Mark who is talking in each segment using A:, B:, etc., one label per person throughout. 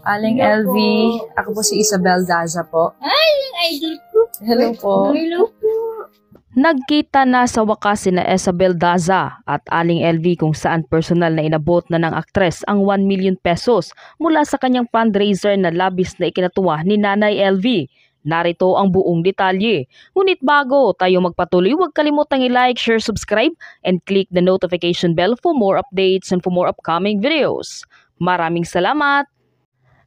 A: Aling LV, ako po si Isabel Daza po.
B: Ay, yung ID ko.
A: Hello po.
B: Hello po.
C: Nagkita na sa wakas sina Isabel Daza at Aling LV kung saan personal na inabot na ng aktres ang 1 million pesos mula sa kanyang fundraiser na labis na ikinatuwa ni Nanay LV. Narito ang buong detalye. Ngunit bago tayo magpatuloy, huwag kalimutang i-like, share, subscribe, and click the notification bell for more updates and for more upcoming videos. Maraming salamat!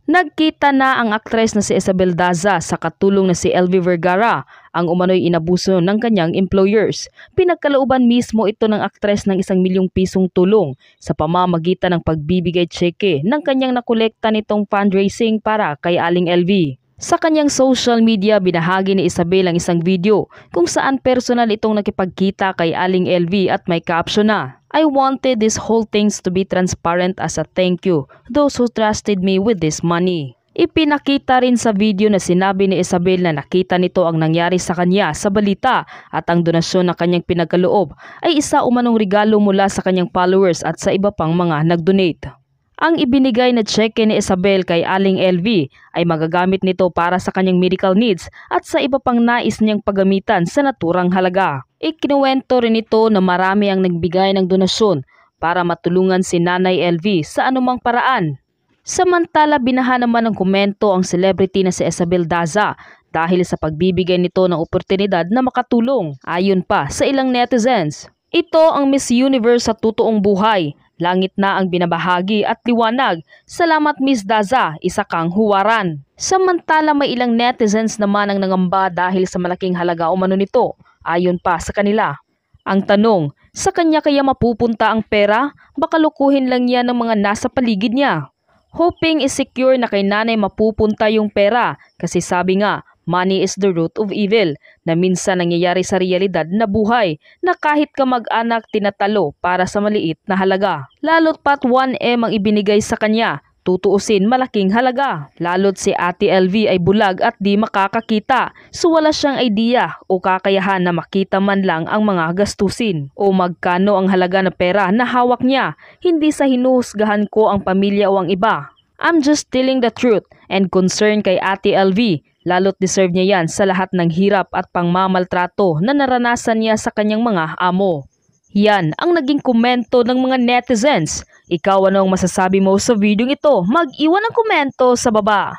C: Nagkita na ang aktres na si Isabel Daza sa katulong na si LV Vergara, ang umano'y inabuso ng kanyang employers. Pinagkalooban mismo ito ng aktres ng 1 milyong pisong tulong sa pamamagitan ng pagbibigay tseke ng kanyang nakolekta nitong fundraising para kay Aling LV. Sa kanyang social media, binahagi ni Isabel ang isang video kung saan personal itong nakipagkita kay Aling LV at may caption na, "I wanted this whole things to be transparent as a thank you those who trusted me with this money." Ipinakita rin sa video na sinabi ni Isabel na nakita nito ang nangyari sa kanya sa balita at ang donasyon na kanyang pinagkaloob ay isa umanong regalo mula sa kanyang followers at sa iba pang mga nag-donate. Ang ibinigay na tseke ni Isabel kay Aling LV ay magagamit nito para sa kanyang medical needs at sa iba pang nais niyang paggamitan sa naturang halaga. Ikinuwento rin ito na marami ang nagbigay ng donasyon para matulungan si Nanay LV sa anumang paraan. Samantala, binaha naman ng komento ang celebrity na si Isabel Daza dahil sa pagbibigay nito ng oportunidad na makatulong. Ayon pa sa ilang netizens, ito ang Miss Universe sa totoong buhay. Langit na ang binabahagi at liwanag. Salamat Miss Daza, isa kang huwaran. Samantala, may ilang netizens naman ang nangamba dahil sa malaking halaga umano nito. Ayon pa sa kanila, ang tanong, sa kanya kaya mapupunta ang pera? Baka lukuhin lang yan ng mga nasa paligid niya. Hoping is secure na kay nanay mapupunta yung pera kasi sabi nga, money is the root of evil, na minsan nangyayari sa realidad na buhay na kahit kamag-anak tinatalo para sa maliit na halaga. Lalo't pat 1M ang ibinigay sa kanya, tutuusin malaking halaga. Lalo't si Ate LV ay bulag at di makakakita, so wala siyang idea o kakayahan na makita man lang ang mga gastusin o magkano ang halaga na pera na hawak niya. Hindi sa hinuhusgahan ko ang pamilya o ang iba. I'm just telling the truth and concern kay Ate LV. Lalo't deserve niya yan sa lahat ng hirap at pangmamaltrato na naranasan niya sa kanyang mga amo. Yan ang naging komento ng mga netizens. Ikaw ano ang masasabi mo sa video ito? Mag-iwan ng komento sa baba.